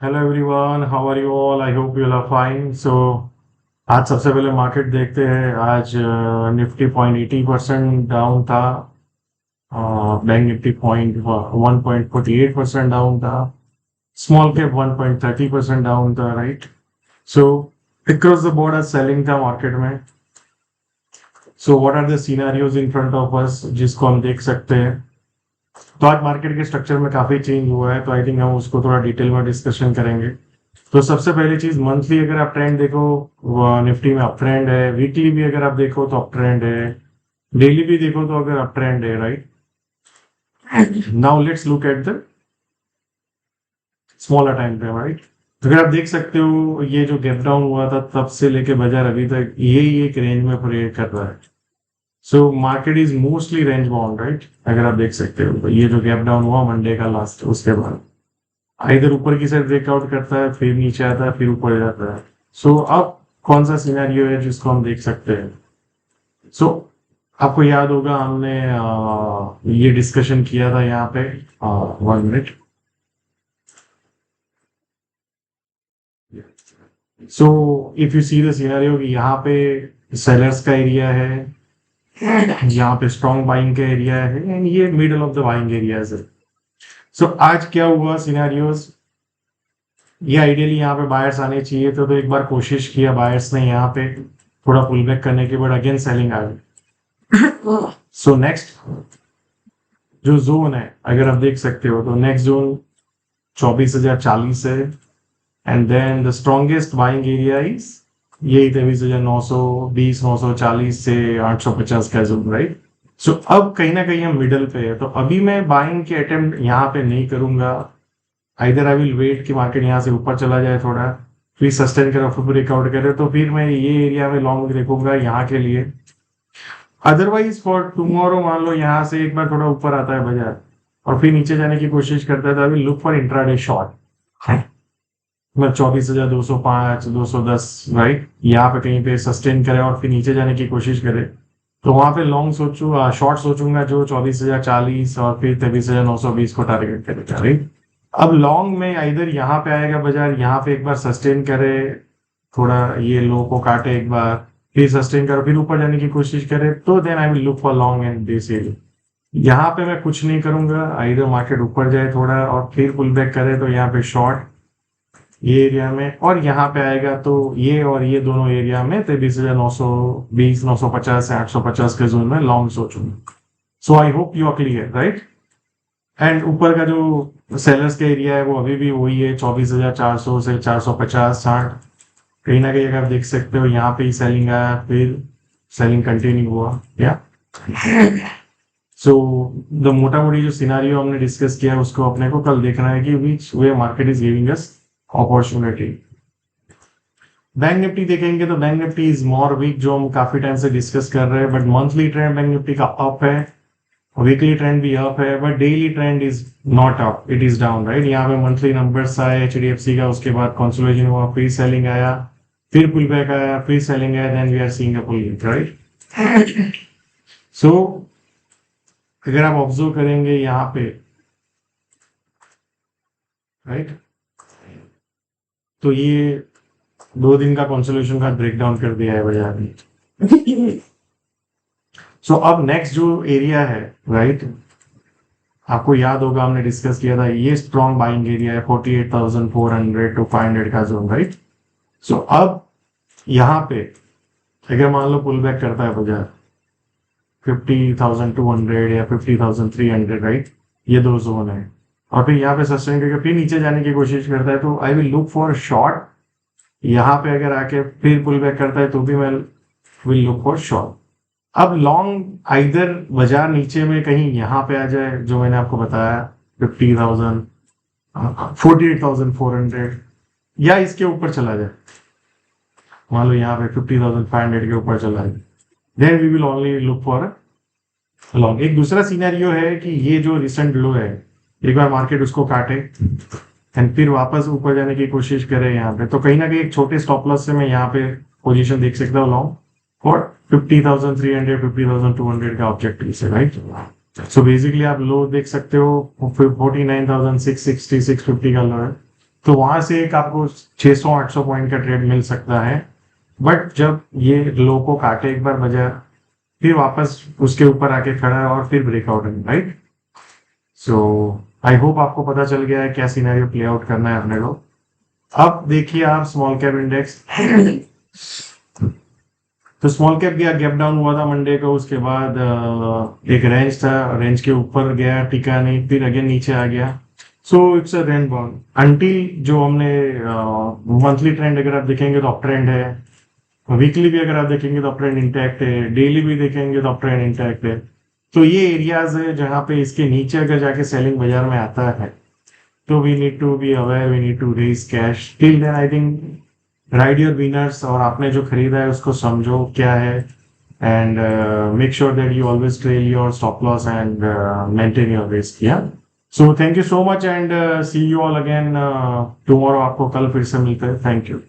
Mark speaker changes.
Speaker 1: Hello everyone, how are you all? I hope you are fine. आज सबसे पहले market देखते हैं। आज निफ्टी 0.80% डाउन था। बैंक निफ्टी 1.48% डाउन था। स्मॉल कैप 1.30% डाउन था, right? So across the board आज सेलिंग था मार्केट में। So what are the scenarios in front of us जिसको हम देख सकते हैं? तो आज मार्केट के स्ट्रक्चर में काफी चेंज हुआ है, तो आई थिंक हम उसको थोड़ा डिटेल में डिस्कशन करेंगे। तो सबसे पहली चीज, मंथली अगर आप ट्रेंड देखो, निफ्टी में अप ट्रेंड है। वीकली भी अगर आप देखो तो अप ट्रेंड है। डेली भी देखो तो अगर अप ट्रेंड है, right? Now let's look at the smaller time frame, right? अगर आप देख सकते हो, ये जो गैप डाउन हुआ था तब से लेके बाजार अभी तक यही एक रेंज में परेड कर रहा है। So market is mostly range bound, right? अगर आप देख सकते हो तो ये जो गैप डाउन हुआ मंडे का लास्ट, उसके बाद इधर ऊपर की साइड ब्रेकआउट करता है, फिर नीचे आता है, फिर ऊपर जाता है। सो अब कौन सा सिनेरियो है जिसको हम देख सकते हैं? सो आपको याद होगा, हमने ये डिस्कशन किया था यहाँ पे। 1 minute. So if you see the scenario कि यहाँ पे सेलर्स का एरिया है, यहाँ पे स्ट्रॉन्ग बाइंग का एरिया है, एंड ये middle of the buying areas है। सो आज क्या हुआ सिनेरियोज? ये आइडियली यहाँ पे बायर्स आने चाहिए तो एक बार कोशिश किया बायर्स ने यहाँ पे थोड़ा पुल बैक करने के बाद अगेन सेलिंग आ गई। सो नेक्स्ट जो जोन है, अगर आप देख सकते हो तो नेक्स्ट जोन 24,040 है। And then the strongest buying area is यही 23,920 940 से 850 का जोन, राइट? सो अब कहीं ना कहीं हम मिडल पे है, तो अभी मैं बाइंग के अटेम्प्ट यहाँ पे नहीं करूंगा। आइदर आई विल वेट कि मार्केट यहाँ से ऊपर चला जाए थोड़ा, फिर सस्टेन करे, फिर ब्रेकआउट करे, तो फिर मैं ये एरिया में लॉन्ग देखूंगा यहाँ के लिए। अदरवाइज फॉर टुमारो, मान लो यहाँ से एक बार थोड़ा ऊपर आता है बाजार और फिर नीचे जाने की कोशिश करता है, तो आई will look for intraday short. मैं 24,205 210, राइट, यहाँ पे कहीं पे सस्टेन करे और फिर नीचे जाने की कोशिश करे, तो वहां पे लॉन्ग शॉर्ट सोचूंगा जो 24,040 और फिर 23,920 को टारगेट करेगा, राइट? अब लॉन्ग में इधर यहाँ पे आएगा बाजार, यहाँ पे एक बार सस्टेन करे, थोड़ा ये लो को काटे एक बार, फिर सस्टेन करे, फिर ऊपर जाने की कोशिश करे, तो then I will look for long and this area. यहाँ पे मैं कुछ नहीं करूंगा, इधर मार्केट ऊपर जाए थोड़ा और फिर पुल बैक करे तो यहाँ पे शॉर्ट ये एरिया में, और यहाँ पे आएगा तो ये और ये दोनों एरिया में 23,920 950 से 850 के जोन में लॉन्ग सोचूंगा। So I hope you are clear, right? And ऊपर का जो सेलर्स का एरिया है वो अभी भी वही है, 24,400 से 450 60। कहीं ना कहीं अगर आप देख सकते हो यहाँ पे ही सेलिंग आया, फिर सेलिंग कंटिन्यू हुआ, या सो द मोटा मोटी जो सिनारियो हमने डिस्कस किया है उसको अपने को कल देखना है कि which way market is giving us opportunity. Bank Nifty देखेंगे तो bank Nifty is more weak, जो हम काफी टाइम से डिस्कस कर रहे हैं, but monthly trend bank Nifty का अप है, वीकली ट्रेंड भी अप है, but daily trend is not up, it is down, right? यहाँ पे मंथली नंबर्स आए एचडीएफसी का, उसके बाद कंसोलिडेशन हुआ, फिर सेलिंग आया, फिर पुल बैक आया, फिर सेलिंग आया, then we are seeing a pull back, right? So अगर आप ऑब्जर्व करेंगे यहाँ पे, राइट, तो ये 2 दिन का कंसोलिडेशन का ब्रेकडाउन कर दिया है बाजार ने। सो अब नेक्स्ट जो एरिया है, राइट, आपको याद होगा हमने डिस्कस किया था, ये स्ट्रॉन्ग बाइंग एरिया है 48,400 टू 500 का जोन, राइट? सो अब यहाँ पे अगर मान लो पुल बैक करता है बाजार 50,200 या 50,300, राइट, ये दो जोन है, और फिर यहाँ पे सस्टेन करके फिर नीचे जाने की कोशिश करता है, तो आई विल लुक फॉर शॉर्ट। यहाँ पे अगर आके फिर पुल बैक करता है तो भी मैं विल लुक फॉर शॉर्ट। अब लॉन्ग आइदर बाजार नीचे में कहीं यहाँ पे आ जाए, जो मैंने आपको बताया 50,000 48,400, या इसके ऊपर चला जाए, मान लो यहाँ पे 50,500 के ऊपर चला जाए, then we will only look for long. एक दूसरा सिनेरियो है कि ये जो रिसेंट लो है, एक बार मार्केट उसको काटे एंड फिर वापस ऊपर जाने की कोशिश करे यहाँ पे, तो कहीं ना कहीं एक छोटे स्टॉप लॉस से मैं यहाँ पे पोजीशन देख सकता हूँ लॉन्ग और 50,300 50,200 का ऑब्जेक्टिव से, राइट? सो बेसिकली आप लो देख सकते हो 49,660 650 का लो है, तो वहां से एक आपको 600-800 पॉइंट का ट्रेड मिल सकता है, बट जब ये लो को काटे एक बार बजाय, फिर वापस उसके ऊपर आके खड़ा है और फिर ब्रेकआउट है, राइट। सो आई होप आपको पता चल गया है क्या सिनेरियो प्ले आउट करना है अपने को। अब देखिए आप स्मॉल कैप इंडेक्स, तो स्मॉल कैप गया, गैप डाउन हुआ था मंडे को, उसके बाद एक रेंज था, रेंज के ऊपर गया, टिका नहीं, फिर अगेन नीचे आ गया। So it's a range bound until जो हमने मंथली ट्रेंड अगर आप देखेंगे तो अप ट्रेंड है, वीकली भी अगर आप देखेंगे तो अप ट्रेंड इंटैक्ट है, डेली भी देखेंगे तो अप ट्रेंड इंटैक्ट है। तो ये एरियाज है जहां पे इसके नीचे अगर जाके सेलिंग बाजार में आता है तो we need to be aware, we need to raise cash. Till then I think ride your winners, और आपने जो खरीदा है उसको समझो क्या है, and make sure that you always trail your stop loss and maintain your risk. या so thank you so much and see you all again tomorrow. आपको कल फिर से मिलते हैं। Thank you.